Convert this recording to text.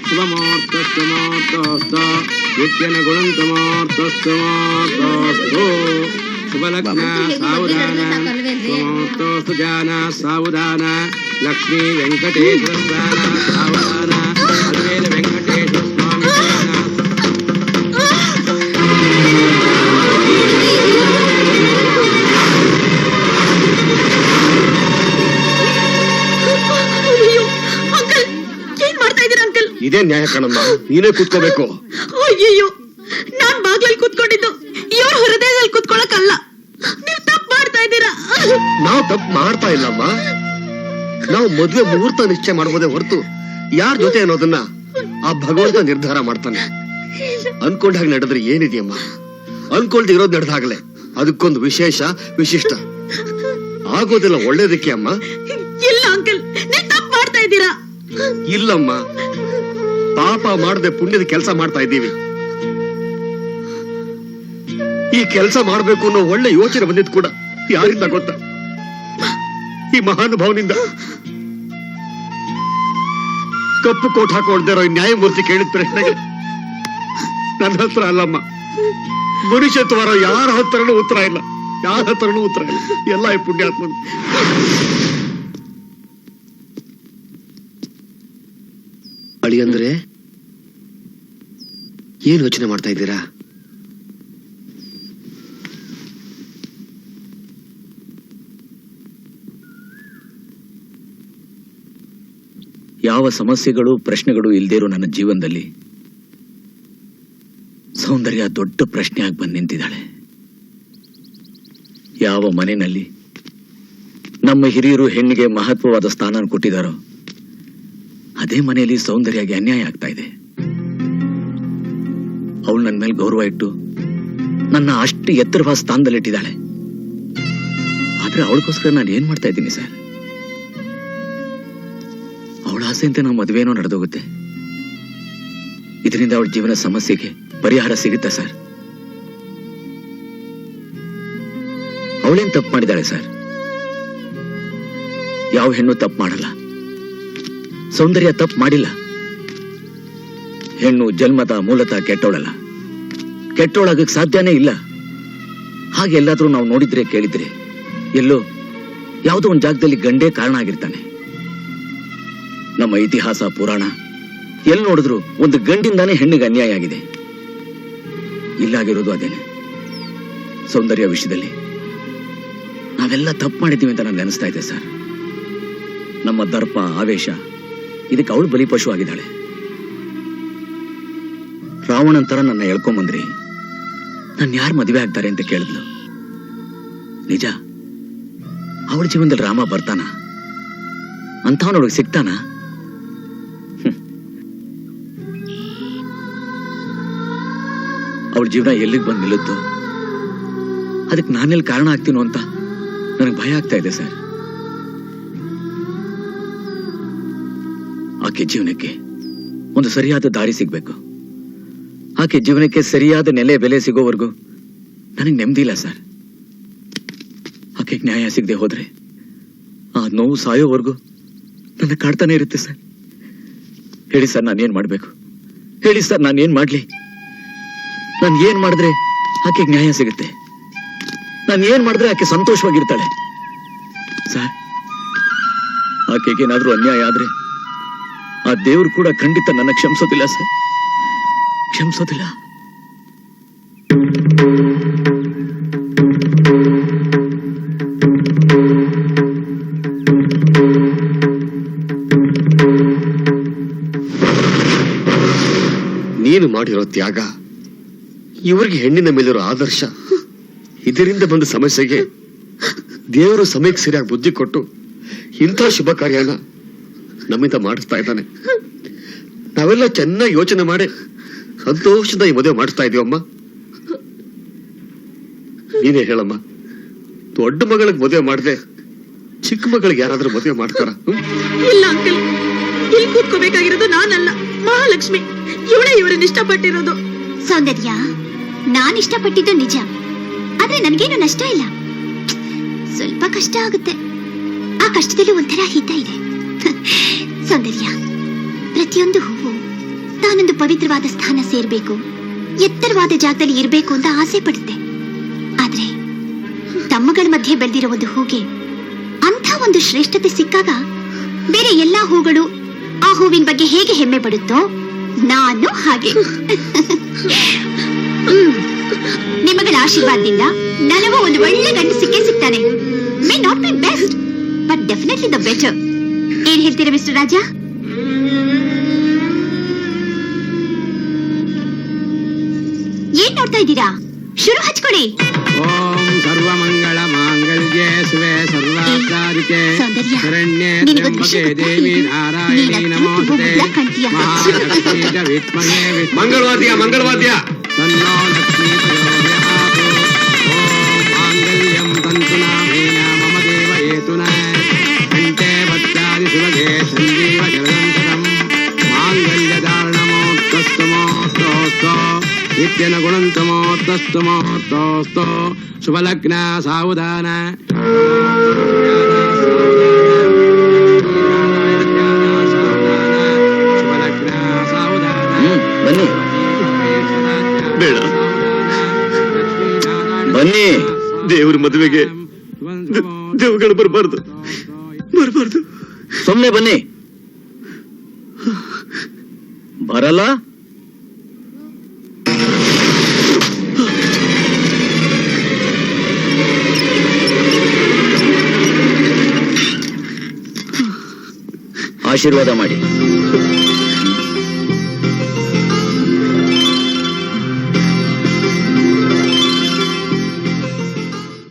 ಶುಭಮೂರ್ತಸ್ತಮೂರ್ತಸ್ತು ನಿತ್ಯನ ಗುಣಂತಮೂರ್ತಸ್ತಮೂರ್ತಸ್ತು ಶುಭಲಗ್ನ ಸಾವಧಾನ ಶುಭಮೂರ್ತಸ್ತು ಜಾನ ಸಾವಧಾನ ಲಕ್ಷ್ಮೀ ವೆಂಕಟೇಶ್ವರ ಸ್ನಾನ ಸಾವಧಾನ ಅಲ್ವೇಲ ವೆಂಕಟೇಶ್ವರ ಸ್ವಾಮಿ ಸ್ನಾನ. ಇದೇ ನ್ಯಾಯ ಕಣಮ್ಮ, ನೀನೇ ಕೂತ್ಕೋಬೇಕು. ಅಯ್ಯಯ್ಯೋ, ನಾನ್ ಬಾಗ್ಲಲ್ಲಿ ಕೂತ್ಕೊಂಡಿದ್ದು ಇವ್ರ ಹೃದಯದಲ್ಲಿ ಕೂತ್ಕೊಳಕಲ್ಲ. ನೀವ್ ತಪ್ಪು ಮಾಡ್ತಾ ಇದ್ದೀರಾ. ನಾವು ತಪ್ಪು ಮಾಡ್ತಾ ಇಲ್ಲಮ್ಮ. ನಾವು ಮದುವೆ ಮುಹೂರ್ತ ನಿಶ್ಚಯ ಮಾಡಬಹುದೇ ಹೊರತು ಯಾರ ಜೊತೆ ಅನ್ನೋದನ್ನ ಆ ಭಗವಂತ ನಿರ್ಧಾರ ಮಾಡ್ತಾನೆ. ಅನ್ಕೊಂಡ ಹಾಗೆ ನಡೆದ್ರೆ ಏನಿದೆಯಮ್ಮ, ಅನ್ಕೊಳ್ದೆ ಇರೋದು ನಡೆದಾಗಲೇ ಅದಕ್ಕೊಂದು ವಿಶೇಷ ವಿಶಿಷ್ಟ ಆಗೋದಿಲ್ಲ. ಒಳ್ಳೇದಕ್ಕೆ ಅಮ್ಮ. ಇಲ್ಲ ಅಂಕಲ್, ನೀವ್ ತಪ್ಪು ಮಾಡ್ತಾ ಇದ್ದೀರಾ. ಇಲ್ಲಮ್ಮ, ಪಾಪ ಮಾಡದೆ ಪುಣ್ಯದ ಕೆಲಸ ಮಾಡ್ತಾ ಇದ್ದೀವಿ. ಈ ಕೆಲಸ ಮಾಡ್ಬೇಕು ಅನ್ನೋ ಒಳ್ಳೆ ಯೋಚನೆ ಬಂದಿದ್ ಕೂಡ ಯಾರಿಂದ ಗೊತ್ತಾ? ಈ ಮಹಾನುಭಾವನಿಂದ. ಕಪ್ಪು ಕೋಟ್ ಹಾಕೊಳ್ದೇ ಇರೋ ನ್ಯಾಯಮೂರ್ತಿ ಕೇಳಿದ ಪ್ರಶ್ನೆಗೆ ನನ್ನ ಹತ್ರ ಅಲ್ಲಮ್ಮ, ಮನುಷ್ಯತ್ವರ ಯಾರ ಹತ್ರನೂ ಉತ್ತರ ಇಲ್ಲ. ಯಾರ ಹತ್ರನೂ ಉತ್ತರ ಇಲ್ಲ. ಎಲ್ಲ ಈ ಪುಣ್ಯಾತ್ಮ. ಅಳಿ ಅಂದ್ರೆ ಏನ್ ಯೋಚನೆ ಮಾಡ್ತಾ ಇದ್ದೀರಾ? ಯಾವ ಸಮಸ್ಯೆಗಳು ಪ್ರಶ್ನೆಗಳು ಇಲ್ದೇರೋ ನನ್ನ ಜೀವನದಲ್ಲಿ ಸೌಂದರ್ಯ ದೊಡ್ಡ ಪ್ರಶ್ನೆಯಾಗಿ ಬಂದು ನಿಂತಿದ್ದಾಳೆ. ಯಾವ ಮನೆಯಲ್ಲಿ ನಮ್ಮ ಹಿರಿಯರು ಹೆಣ್ಣಿಗೆ ಮಹತ್ವವಾದ ಸ್ಥಾನ ಕೊಟ್ಟಿದ್ದಾರೋ ಅದೇ ಮನೆಯಲ್ಲಿ ಸೌಂದರ್ಯಗೆ ಅನ್ಯಾಯ ಆಗ್ತಾ ಇದೆ. ಅವಳು ನನ್ನ ಮೇಲೆ ಗೌರವ ಇಟ್ಟು ನನ್ನ ಅಷ್ಟು ಎತ್ತರವಾದ ಸ್ಥಾನದಲ್ಲಿಟ್ಟಿದ್ದಾಳೆ. ಆದ್ರೆ ಅವಳಿಗೋಸ್ಕರ ನಾನು ಏನ್ ಮಾಡ್ತಾ ಇದ್ದೀನಿ ಸರ್? ಅವಳ ಆಸೆಯಂತೆ ನಾವು ಮದುವೆನೋ ನಡೆದೋಗುತ್ತೆ. ಇದರಿಂದ ಅವಳ ಜೀವನ ಸಮಸ್ಯೆಗೆ ಪರಿಹಾರ ಸಿಗುತ್ತಾ ಸರ್? ಅವಳೇನ್ ತಪ್ಪು ಮಾಡಿದಾಳೆ ಸರ್? ಯಾವ ಹೆಣ್ಣು ತಪ್ಪು ಮಾಡಲ್ಲ. ಸೌಂದರ್ಯ ತಪ್ಪು ಮಾಡಿಲ್ಲ. ಹೆಣ್ಣು ಜನ್ಮದ ಮೂಲತಃ ಕೆಟ್ಟೋಳಲ್ಲ. ಕೆಟ್ಟೋಳಾಗಕ್ಕೆ ಸಾಧ್ಯನೇ ಇಲ್ಲ. ಹಾಗೆ ಎಲ್ಲಾದ್ರೂ ನಾವು ನೋಡಿದ್ರೆ ಕೇಳಿದ್ರೆ ಎಲ್ಲೋ ಯಾವುದೋ ಒಂದು ಜಾಗದಲ್ಲಿ ಗಂಡೇ ಕಾರಣ ಆಗಿರ್ತಾನೆ. ನಮ್ಮ ಇತಿಹಾಸ ಪುರಾಣ ಎಲ್ಲಿ ನೋಡಿದ್ರು ಒಂದು ಗಂಡಿಂದಾನೇ ಹೆಣ್ಣಿಗೆ ಅನ್ಯಾಯ ಆಗಿದೆ. ಇಲ್ಲಾಗಿರೋದು ಅದೇನೆ. ಸೌಂದರ್ಯ ವಿಷಯದಲ್ಲಿ ನಾವೆಲ್ಲ ತಪ್ಪು ಮಾಡಿದ್ದೀವಿ ಅಂತ ನನಗೆ ಅನಿಸ್ತಾ ಇದೆ ಸರ್. ನಮ್ಮ ದರ್ಪ ಆವೇಶ ಇದಕ್ಕೆ ಅವಳು ಬಲಿಪಶು ಆಗಿದ್ದಾಳೆ. ರಾವಣನ್ ತರ ನನ್ನ ಎಳ್ಕೊಂಬಂದ್ರಿ, ನನ್ನ ಯಾರು ಮದುವೆ ಆಗ್ತಾರೆ ಅಂತ ಕೇಳಿದ್ಲು. ನಿಜ, ಅವಳ ಜೀವನದಲ್ಲಿ ರಾಮ ಬರ್ತಾನ? ಅಂತವನೊಳಗೆ ಸಿಗ್ತಾನ? ಅವಳ ಜೀವನ ಎಲ್ಲಿಗೆ ಬಂದು ನಿಲ್ಲುತ್ತೋ ಅದಕ್ಕೆ ನಾನೆಲ್ಲಿ ಕಾರಣ ಆಗ್ತೀನೋ ಅಂತ ನನಗೆ ಭಯ ಆಗ್ತಾ ಇದೆ ಸರ್. ಆಕೆ ಜೀವನಕ್ಕೆ ಒಂದು ಸರಿಯಾದ ದಾರಿ ಸಿಗ್ಬೇಕು. ಆಕೆ ಜೀವನಕ್ಕೆ ಸರಿಯಾದ ನೆಲೆ ಬೆಲೆ ಸಿಗೋವರೆಗೂ ನನಗೆ ನೆಮ್ಮದಿ ಇಲ್ಲ ಸರ್. ಆಕೆಗೆ ನ್ಯಾಯ ಸಿಗದೆ ಹೋದ್ರೆ ಆ ನೋವು ಸಾಯೋವರೆಗೂ ನನ್ನ ಕಾಡ್ತಾನೆ ಇರುತ್ತೆ ಸರ್. ಹೇಳಿ ಸರ್, ನಾನೇನ್ ಮಾಡ್ಬೇಕು? ಹೇಳಿ ಸರ್, ನಾನೇನ್ ಮಾಡ್ಲಿ? ನಾನು ಏನ್ ಮಾಡಿದ್ರೆ ಆಕೆಗೆ ನ್ಯಾಯ ಸಿಗುತ್ತೆ? ನಾನು ಏನ್ ಮಾಡಿದ್ರೆ ಆಕೆ ಸಂತೋಷವಾಗಿರ್ತಾಳೆ? ಸರ್, ಆಕೆಗೇನಾದ್ರೂ ಅನ್ಯಾಯ ಆದ್ರೆ ಆ ದೇವರು ಕೂಡ ಖಂಡಿತ ನನ್ನ ಕ್ಷಮಿಸೋದಿಲ್ಲ ಸರ್, ಕ್ಷಮಿಸೋದಿಲ್ಲ. ನೀನು ಮಾಡಿರೋ ತ್ಯಾಗ, ಇವರಿಗೆ ಹೆಣ್ಣಿನ ಮೇಲಿರೋ ಆದರ್ಶ, ಇದರಿಂದ ಬಂದ ಸಮಸ್ಯೆಗೆ ದೇವರು ಸಮಯಕ್ಕೆ ಸರಿಯಾಗಿ ಬುದ್ಧಿ ಕೊಟ್ಟು ಇಂಥ ಶುಭ ಕಾರ್ಯನ ನಮ್ಮಿಂದ ಮಾಡಿಸ್ತಾ ಇದ್ದಾನೆ. ನಾವೆಲ್ಲ ಚೆನ್ನಾಗಿ ಯೋಚನೆ ಮಾಡಿ ಸಂತೋಷದ ಈ ಮದುವೆ ಮಾಡಿಸ್ತಾ ಇದೀವಮ್ಮ. ನೀನೇ ಹೇಳಮ್ಮ, ದೊಡ್ಡ ಮಗಳಿಗೆ ಮದುವೆ ಮಾಡದೆ ಚಿಕ್ಕ ಮಗಳಿಗೆ ಯಾರಾದ್ರೂ ಮದುವೆ ಮಾಡ್ತಾರ? ಇಲ್ಲ ಅಂಕಲ್, ಇಲ್ಲಿ ಕೂತ್ಕೋಬೇಕಾಗಿರೋದು ನಾನಲ್ಲ, ಮಹಾಲಕ್ಷ್ಮಿ. ಇವಳೇ ಇವರನ್ನ ಇಷ್ಟಪಟ್ಟಿರೋದು. ಸೌಂದರ್ಯ, ನಾನ್ ಇಷ್ಟಪಟ್ಟಿದ್ದು ನಿಜ, ಆದ್ರೆ ನನಗೇನು ನಷ್ಟ ಇಲ್ಲ. ಸ್ವಲ್ಪ ಕಷ್ಟ ಆಗುತ್ತೆ, ಆ ಕಷ್ಟದಲ್ಲಿ ಒಂಥರ ಹಿತ ಇದೆ. ಸೌಂದರ್ಯ, ಪ್ರತಿಯೊಂದು ಹೂವು ತಾನೊಂದು ಪವಿತ್ರವಾದ ಸ್ಥಾನ ಸೇರ್ಬೇಕು, ಎತ್ತರವಾದ ಜಾಗದಲ್ಲಿ ಇರಬೇಕು ಅಂತ ಆಸೆ ಪಡುತ್ತೆ. ಆದ್ರೆ ತಮ್ಮಗಳ ಮಧ್ಯೆ ಬೆಳೆದಿರೋ ಒಂದು ಹೂಗೆ ಅಂಥ ಒಂದು ಶ್ರೇಷ್ಠತೆ ಸಿಕ್ಕಾಗ ಬೇರೆ ಎಲ್ಲಾ ಹೂಗಳು ಆ ಹೂವಿನ ಬಗ್ಗೆ ಹೇಗೆ ಹೆಮ್ಮೆ ಪಡುತ್ತೋ ನಾನು ಹಾಗೆ. ನಿಮ್ಮಗಳ ಆಶೀರ್ವಾದದಿಂದ ನನಗೂ ಒಂದು ಒಳ್ಳೆ ಗಂಡು ಸಿಕ್ಕೇ ಸಿಗ್ತಾನೆ. May not be best but definitely the better. ಏನ್ ಹೇಳ್ತೀರಾ ಮಿಸ್ಟರ್ ರಾಜಾ? ಏನ್ ನೋಡ್ತಾ ಇದ್ದೀರಾ? ಶುರು ಹಚ್ಕೊಡಿ. ಓಂ ಸರ್ವಮಂಗಳ ಮಾಂಗಲ್ಯೆ ಶಿವೆ ಸರ್ವಾರ್ಥಾಧಿಕೆ ಸೌಂದರ್ಯ, ಶರಣ್ಯೆ ನಿನಗೊಂದು ತ್ರ್ಯಂಬಕೆ ವಿಷಯ ದೇವಿ ಗೊತ್ತಾ? ನಾರಾಯಣಿ ನೀನಂತೂ ನಮೋಸ್ತುತೆ ತುಂಬಾ ಕಾಣ್ತೀಯ. ಮಹಾಲಕ್ಷ್ಮೀ ಚ ವಿದ್ಮಹೇ ಮಂಗಳವಾದ್ಯ ಮಂಗಳವಾದ್ಯ. ತನ್ನೋ ಲಕ್ಷ್ಮೀ ಪ್ರಚೋದಯಾತ್. ಓಂ ಮಾಂಗಲ್ಯಂ ತಂತುನಾಮೇನ ಮಮ ದೇವ ಹೇತುನಾ ಕಂಠೆ ಭದ್ರಾದಿ ಶಿವಗೆ ಸಂಜೀವ ಶರಣಂ ಮಾಂಗಲ್ಯಧಾರಣಮೋತ್ತಸ್ತಮೋಸ್ತೋಸ್ತೋ ನಿತ್ಯನ ಗುಣಂತಮೋತ್ತಸ್ತಮೋಸ್ತೋಸ್ತೋ ಶುಭಲಗ್ನ ಸಾವಧಾನ. ಶುಭಲಗ್ನ ಸಾವಧಾನ. ಬನ್ನಿ ಬೇಡ. ಬನ್ನಿ. ದೇವ್ರ ಮದುವೆಗೆ ದೇವಗಳು ಬರಬಾರ್ದು. ಸುಮ್ನೆ ಬನ್ನಿ. ಬರಲ್ಲ? ಆಶೀರ್ವಾದ ಮಾಡಿ.